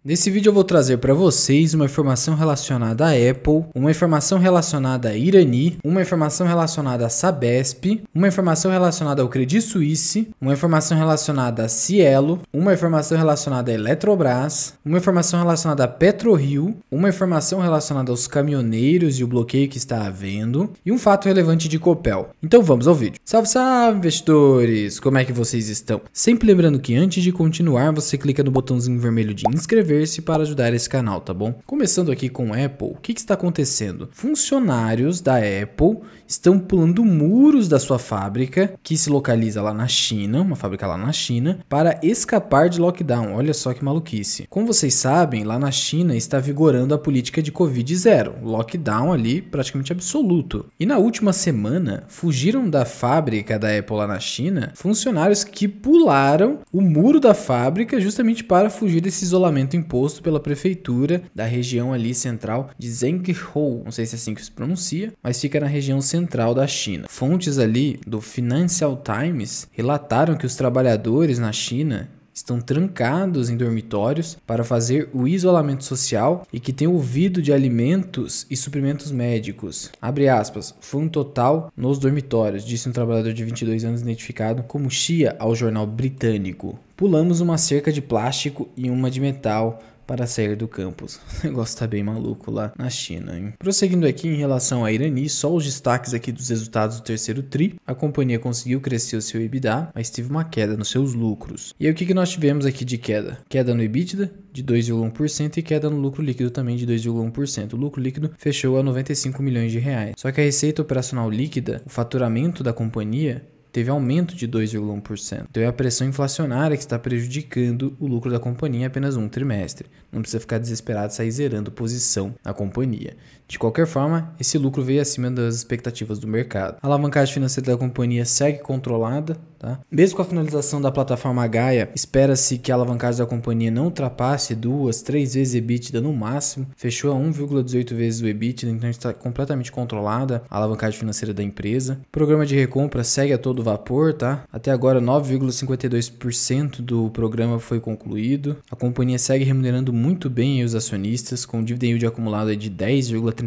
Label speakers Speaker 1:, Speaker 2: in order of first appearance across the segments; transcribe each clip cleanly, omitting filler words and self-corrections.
Speaker 1: Nesse vídeo eu vou trazer para vocês uma informação relacionada à Apple, uma informação relacionada a Irani, uma informação relacionada a Sabesp, uma informação relacionada ao Credit Suisse, uma informação relacionada a Cielo, uma informação relacionada à Eletrobras, uma informação relacionada a PetroRio, uma informação relacionada aos caminhoneiros e o bloqueio que está havendo e um fato relevante de Copel. Então vamos ao vídeo. Salve, salve, investidores! Como é que vocês estão? Sempre lembrando que antes de continuar, você clica no botãozinho vermelho de inscrever-se para ajudar esse canal, tá bom? Começando aqui com Apple, o que está acontecendo? Funcionários da Apple estão pulando muros da sua fábrica, que se localiza lá na China, uma fábrica lá na China, para escapar de lockdown. Olha só que maluquice. Como vocês sabem, lá na China está vigorando a política de Covid-0, lockdown ali praticamente absoluto. E na última semana, fugiram da fábrica da Apple lá na China funcionários que pularam o muro da fábrica justamente para fugir desse isolamento imposto pela prefeitura da região ali central de Zhengzhou, não sei se é assim que se pronuncia, mas fica na região central da China. Fontes ali do Financial Times relataram que os trabalhadores na China estão trancados em dormitórios para fazer o isolamento social e que têm ouvido de alimentos e suprimentos médicos. Abre aspas, foi um total nos dormitórios, disse um trabalhador de 22 anos identificado como Xia ao jornal britânico. Pulamos uma cerca de plástico e uma de metal para sair do campus. O negócio tá bem maluco lá na China, hein? Prosseguindo aqui em relação à Irani, só os destaques aqui dos resultados do terceiro tri. A companhia conseguiu crescer o seu EBITDA, mas teve uma queda nos seus lucros. E aí o que nós tivemos aqui de queda? Queda no EBITDA de 2,1% e queda no lucro líquido também de 2,1%. O lucro líquido fechou a 95 milhões de reais. Só que a receita operacional líquida, o faturamento da companhia, teve aumento de 2,1%. Então é a pressão inflacionária que está prejudicando o lucro da companhia em apenas um trimestre. Não precisa ficar desesperado e sair zerando posição na companhia. De qualquer forma, esse lucro veio acima das expectativas do mercado. A alavancagem financeira da companhia segue controlada, tá? Mesmo com a finalização da plataforma Gaia, espera-se que a alavancagem da companhia não ultrapasse 2, 3 vezes EBITDA no máximo. Fechou a 1,18 vezes o EBITDA, então está completamente controlada a alavancagem financeira da empresa. O programa de recompra segue a todo vapor, tá? Até agora 9,52% do programa foi concluído. A companhia segue remunerando muito bem os acionistas, com dividend yield acumulado de 10,33%.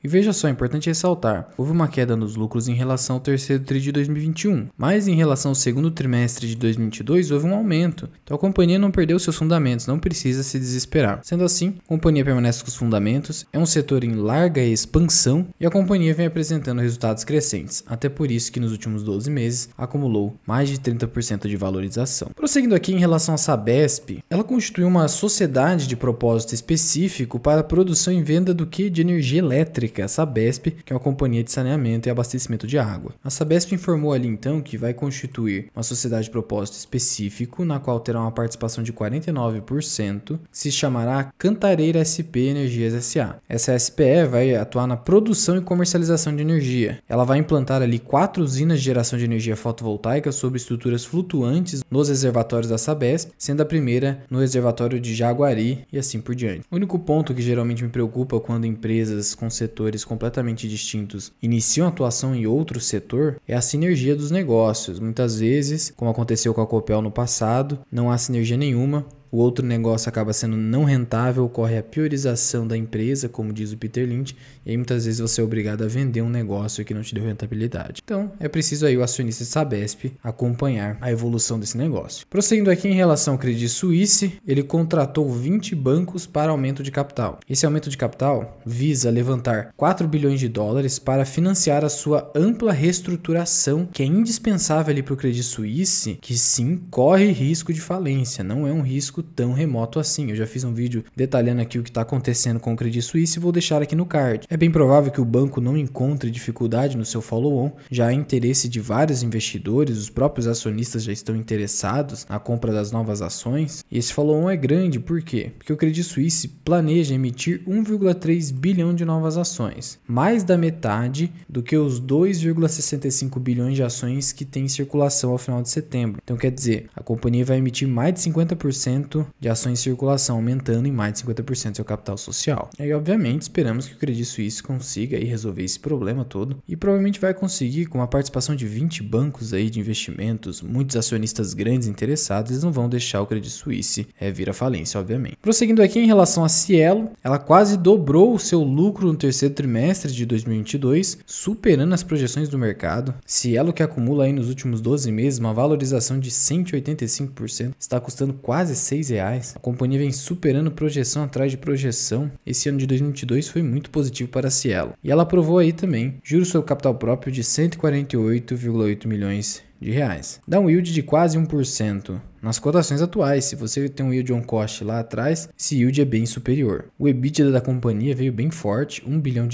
Speaker 1: E veja só, é importante ressaltar, houve uma queda nos lucros em relação ao terceiro tri de 2021, mas em relação ao segundo trimestre de 2022 houve um aumento. Então a companhia não perdeu seus fundamentos, não precisa se desesperar. Sendo assim, a companhia permanece com os fundamentos, é um setor em larga expansão e a companhia vem apresentando resultados crescentes, até por isso que nos últimos 12 meses acumulou mais de 30% de valorização. Prosseguindo aqui em relação à Sabesp, ela constitui uma sociedade de propósito específico para a produção e venda do que? De energia elétrica. A Sabesp, que é uma companhia de saneamento e abastecimento de água. A Sabesp informou ali então que vai constituir uma sociedade de propósito específico, na qual terá uma participação de 49%, que se chamará Cantareira SP Energias SA. Essa SPE vai atuar na produção e comercialização de energia. Ela vai implantar ali 4 usinas de geração de energia fotovoltaica sobre estruturas flutuantes nos reservatórios da Sabesp, sendo a primeira no reservatório de Jaguari e assim por diante. O único ponto que geralmente me preocupa quando empresas com setores completamente distintos iniciam atuação em outro setor é a sinergia dos negócios. Muitas vezes, como aconteceu com a Copel no passado, não há sinergia nenhuma. O outro negócio acaba sendo não rentável, ocorre a priorização da empresa, como diz o Peter Lynch, e aí muitas vezes você é obrigado a vender um negócio que não te deu rentabilidade. Então, é preciso aí o acionista Sabesp acompanhar a evolução desse negócio. Prosseguindo aqui em relação ao Credit Suisse, ele contratou 20 bancos para aumento de capital. Esse aumento de capital visa levantar 4 bilhões de dólares para financiar a sua ampla reestruturação, que é indispensável ali para o Credit Suisse, que sim, corre risco de falência, não é um risco tão remoto assim. Eu já fiz um vídeo detalhando aqui o que está acontecendo com o Credit Suisse e vou deixar aqui no card. É bem provável que o banco não encontre dificuldade no seu follow-on, já há interesse de vários investidores, os próprios acionistas já estão interessados na compra das novas ações, e esse follow-on é grande, por quê? Porque o Credit Suisse planeja emitir 1,3 bilhão de novas ações, mais da metade do que os 2,65 bilhões de ações que tem em circulação ao final de setembro. Então quer dizer, a companhia vai emitir mais de 50% aumento de ações em circulação, aumentando em mais de 50% seu capital social. E aí, obviamente, esperamos que o Credit Suisse consiga aí resolver esse problema todo e provavelmente vai conseguir, com a participação de 20 bancos aí de investimentos, muitos acionistas grandes interessados, eles não vão deixar o Credit Suisse vir à falência, obviamente. Prosseguindo aqui em relação a Cielo, ela quase dobrou o seu lucro no terceiro trimestre de 2022, superando as projeções do mercado. Cielo, que acumula aí nos últimos 12 meses uma valorização de 185%, está custando quase R$6. A companhia vem superando projeção atrás de projeção. Esse ano de 2022 foi muito positivo para a Cielo. E ela aprovou aí também juros sobre capital próprio de 148,8 milhões de reais. Dá um yield de quase 1%. Nas cotações atuais, se você tem um yield on cost lá atrás, esse yield é bem superior. O EBITDA da companhia veio bem forte, R$1 bilhão,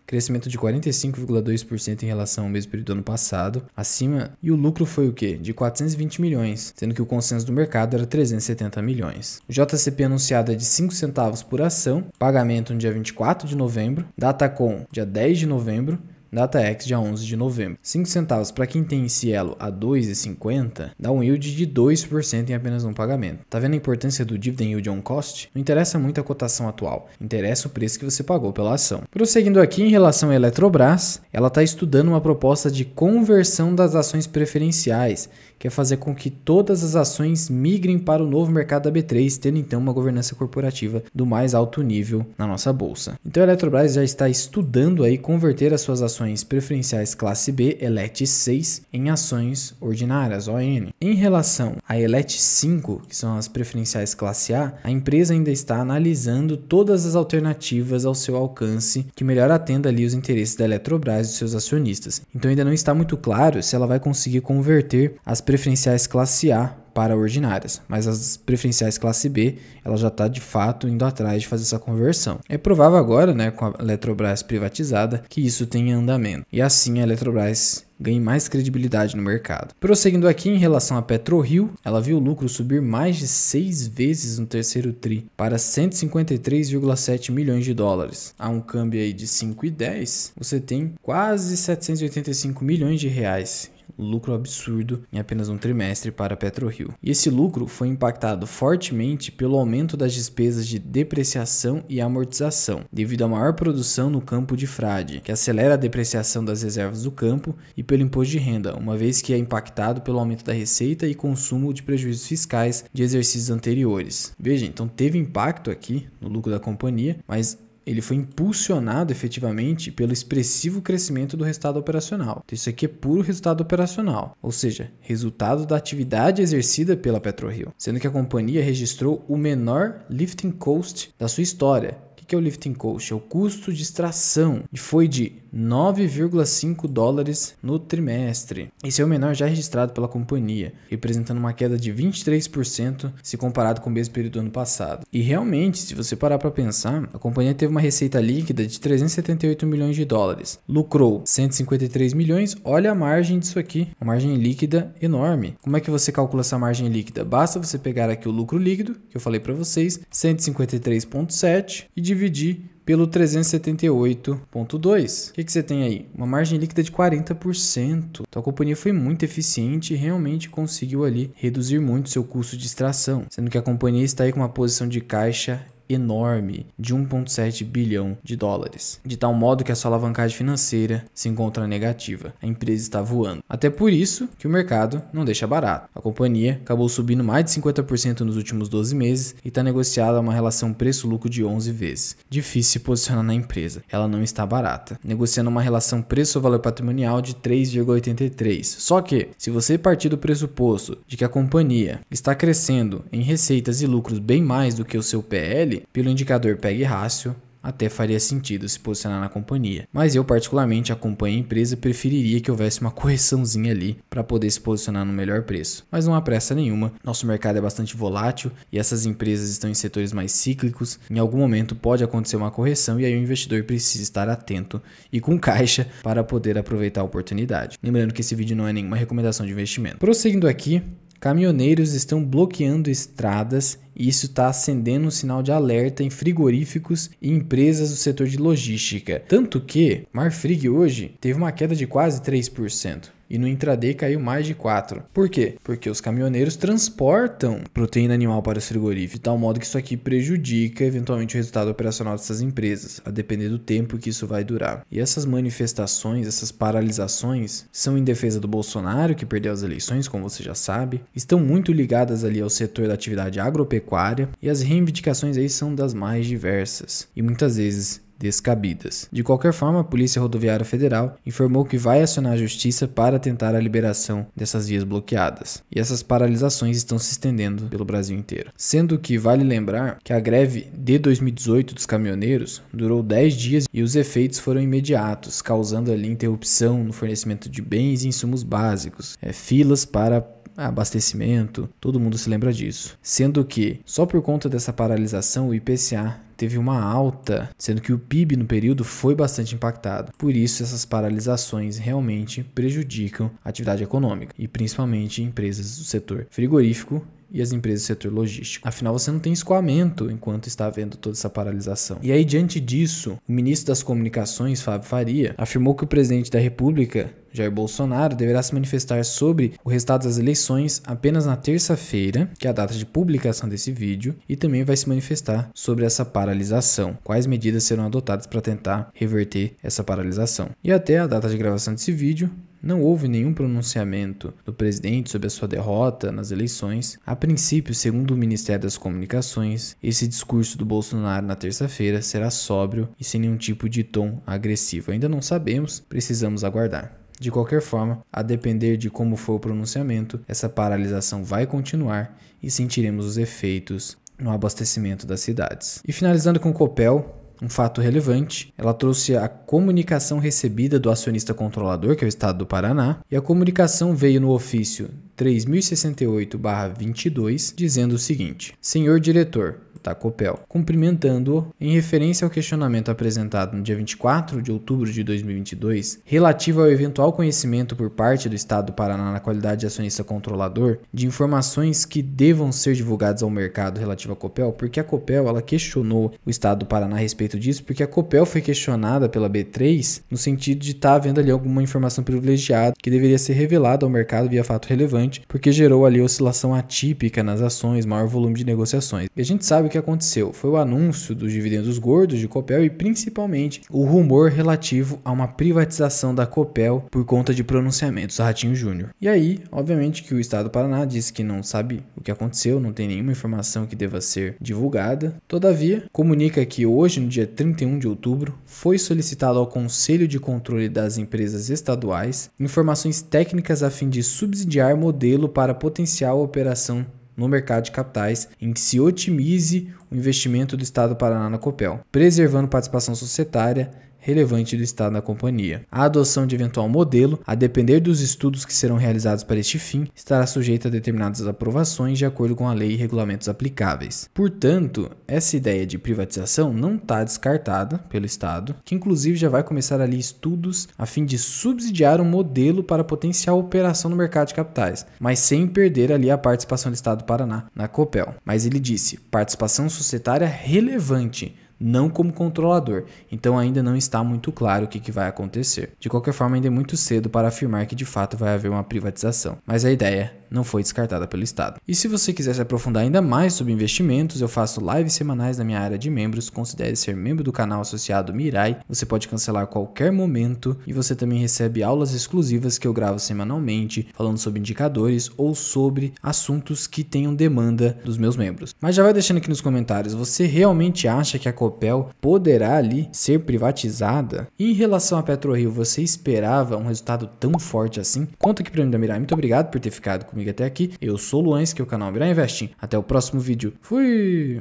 Speaker 1: crescimento de 45,2% em relação ao mesmo período do ano passado, acima, e o lucro foi o quê? De 420 milhões, sendo que o consenso do mercado era 370 milhões. O JCP anunciado é de 5 centavos por ação, pagamento no dia 24 de novembro, Datacom dia 10 de novembro, DataX dia 11 de novembro. 5 centavos para quem tem Cielo a 2,50 dá um yield de 2% em apenas um pagamento. Tá vendo a importância do dividend yield on cost? Não interessa muito a cotação atual, interessa o preço que você pagou pela ação. Prosseguindo aqui em relação à Eletrobras, ela está estudando uma proposta de conversão das ações preferenciais, que é fazer com que todas as ações migrem para o novo mercado da B3, tendo então uma governança corporativa do mais alto nível na nossa bolsa. Então a Eletrobras já está estudando aí converter as suas ações preferenciais classe B, ELET 6, em ações ordinárias, ON. Em relação à ELET 5, que são as preferenciais classe A, a empresa ainda está analisando todas as alternativas ao seu alcance que melhor atenda ali os interesses da Eletrobras e de seus acionistas. Então ainda não está muito claro se ela vai conseguir converter as preferenciais classe A para ordinárias, mas as preferenciais classe B, ela já está de fato indo atrás de fazer essa conversão. É provável agora, né, com a Eletrobras privatizada, que isso tenha andamento. E assim a Eletrobras ganhe mais credibilidade no mercado. Prosseguindo aqui em relação a PetroRio, ela viu o lucro subir mais de 6 vezes no terceiro tri para 153,7 milhões de dólares. A um câmbio aí de 5,10, você tem quase 785 milhões de reais. Lucro absurdo em apenas um trimestre para a PetroRio. E esse lucro foi impactado fortemente pelo aumento das despesas de depreciação e amortização, devido à maior produção no campo de Frade, que acelera a depreciação das reservas do campo, e pelo imposto de renda, uma vez que é impactado pelo aumento da receita e consumo de prejuízos fiscais de exercícios anteriores. Veja, então teve impacto aqui no lucro da companhia, mas ele foi impulsionado efetivamente pelo expressivo crescimento do resultado operacional. Então, isso aqui é puro resultado operacional, ou seja, resultado da atividade exercida pela PetroRio, sendo que a companhia registrou o menor lifting cost da sua história. O que é o lifting cost? É o custo de extração, e foi de 9,5 dólares no trimestre. Esse é o menor já registrado pela companhia, representando uma queda de 23% se comparado com o mesmo período do ano passado. E realmente, se você parar para pensar, a companhia teve uma receita líquida de 378 milhões de dólares, lucrou 153 milhões, olha a margem disso aqui, uma margem líquida enorme. Como é que você calcula essa margem líquida? Basta você pegar aqui o lucro líquido, que eu falei para vocês, 153,7, e dividir pelo 378,2. O que você tem aí? Uma margem líquida de 40%. Então a companhia foi muito eficiente e realmente conseguiu ali reduzir muito seu custo de extração, sendo que a companhia está aí com uma posição de caixa enorme de 1,7 bilhão de dólares, de tal modo que a sua alavancagem financeira se encontra negativa. A empresa está voando. Até por isso que o mercado não deixa barato. A companhia acabou subindo mais de 50% nos últimos 12 meses e está negociada a uma relação preço-lucro de 11 vezes. Difícil se posicionar na empresa. Ela não está barata, negociando uma relação preço-valor patrimonial de 3,83. Só que, se você partir do pressuposto de que a companhia está crescendo em receitas e lucros bem mais do que o seu PL, pelo indicador PEG Ratio, até faria sentido se posicionar na companhia. Mas eu particularmente acompanho a empresa e preferiria que houvesse uma correçãozinha ali para poder se posicionar no melhor preço. Mas não há pressa nenhuma, nosso mercado é bastante volátil e essas empresas estão em setores mais cíclicos. Em algum momento pode acontecer uma correção e aí o investidor precisa estar atento e com caixa para poder aproveitar a oportunidade. Lembrando que esse vídeo não é nenhuma recomendação de investimento. Prosseguindo aqui, caminhoneiros estão bloqueando estradas e isso está acendendo um sinal de alerta em frigoríficos e empresas do setor de logística. Tanto que Marfrig hoje teve uma queda de quase 3%. e no intraday caiu mais de 4. Por quê? Porque os caminhoneiros transportam proteína animal para os frigoríficos, de tal modo que isso aqui prejudica eventualmente o resultado operacional dessas empresas, a depender do tempo que isso vai durar. E essas manifestações, essas paralisações, são em defesa do Bolsonaro, que perdeu as eleições, como você já sabe, estão muito ligadas ali ao setor da atividade agropecuária, e as reivindicações aí são das mais diversas, e muitas vezes descabidas. De qualquer forma, a Polícia Rodoviária Federal informou que vai acionar a Justiça para tentar a liberação dessas vias bloqueadas. E essas paralisações estão se estendendo pelo Brasil inteiro. Sendo que vale lembrar que a greve de 2018 dos caminhoneiros durou 10 dias e os efeitos foram imediatos, causando ali interrupção no fornecimento de bens e insumos básicos, filas para abastecimento, todo mundo se lembra disso. Sendo que, só por conta dessa paralisação, o IPCA teve uma alta, sendo que o PIB no período foi bastante impactado. Por isso, essas paralisações realmente prejudicam a atividade econômica, e principalmente empresas do setor frigorífico e as empresas do setor logístico. Afinal, você não tem escoamento enquanto está havendo toda essa paralisação. E aí, diante disso, o ministro das Comunicações, Fábio Faria, afirmou que o presidente da República, Jair Bolsonaro, deverá se manifestar sobre o resultado das eleições apenas na terça-feira, que é a data de publicação desse vídeo, e também vai se manifestar sobre essa paralisação. Quais medidas serão adotadas para tentar reverter essa paralisação. E até a data de gravação desse vídeo, não houve nenhum pronunciamento do presidente sobre a sua derrota nas eleições. A princípio, segundo o Ministério das Comunicações, esse discurso do Bolsonaro na terça-feira será sóbrio e sem nenhum tipo de tom agressivo. Ainda não sabemos, precisamos aguardar. De qualquer forma, a depender de como for o pronunciamento, essa paralisação vai continuar e sentiremos os efeitos no abastecimento das cidades. E finalizando com o Copel, um fato relevante, ela trouxe a comunicação recebida do acionista controlador, que é o Estado do Paraná, e a comunicação veio no ofício 3068/22, dizendo o seguinte: Senhor diretor da Copel, cumprimentando-o em referência ao questionamento apresentado no dia 24 de outubro de 2022, relativo ao eventual conhecimento por parte do Estado do Paraná na qualidade de acionista controlador de informações que devam ser divulgadas ao mercado relativo à Copel, porque a Copel ela questionou o Estado do Paraná a respeito disso, porque a Copel foi questionada pela B3 no sentido de estar havendo ali alguma informação privilegiada que deveria ser revelada ao mercado via fato relevante, porque gerou ali oscilação atípica nas ações, maior volume de negociações. E a gente sabe o que aconteceu foi o anúncio dos dividendos gordos de Copel e principalmente o rumor relativo a uma privatização da Copel por conta de pronunciamentos do Ratinho Júnior. E aí, obviamente que o Estado do Paraná disse que não sabe o que aconteceu, não tem nenhuma informação que deva ser divulgada. Todavia, comunica que hoje, no dia 31 de outubro, foi solicitado ao Conselho de Controle das Empresas Estaduais informações técnicas a fim de subsidiar modelo para potencial operação no mercado de capitais em que se otimize o investimento do Estado do Paraná na Copel, preservando participação societária relevante do Estado na companhia. A adoção de eventual modelo, a depender dos estudos que serão realizados para este fim, estará sujeita a determinadas aprovações de acordo com a lei e regulamentos aplicáveis. Portanto, essa ideia de privatização não está descartada pelo Estado, que inclusive já vai começar ali estudos a fim de subsidiar um modelo para potencial operação no mercado de capitais, mas sem perder ali a participação do Estado do Paraná na Copel. Mas ele disse, participação societária relevante, não como controlador, então ainda não está muito claro o que vai acontecer. De qualquer forma, ainda é muito cedo para afirmar que de fato vai haver uma privatização, mas a ideia não foi descartada pelo Estado. E se você quiser se aprofundar ainda mais sobre investimentos, eu faço lives semanais na minha área de membros, considere ser membro do canal associado Mirai, você pode cancelar a qualquer momento e você também recebe aulas exclusivas que eu gravo semanalmente, falando sobre indicadores ou sobre assuntos que tenham demanda dos meus membros. Mas já vai deixando aqui nos comentários, você realmente acha que a Copel poderá ali ser privatizada? E em relação à PetroRio, você esperava um resultado tão forte assim? Conta aqui pra mim da Mirai. Muito obrigado por ter ficado comigo até aqui. Eu sou o Luan, que é o canal Mirai Investing. Até o próximo vídeo. Fui!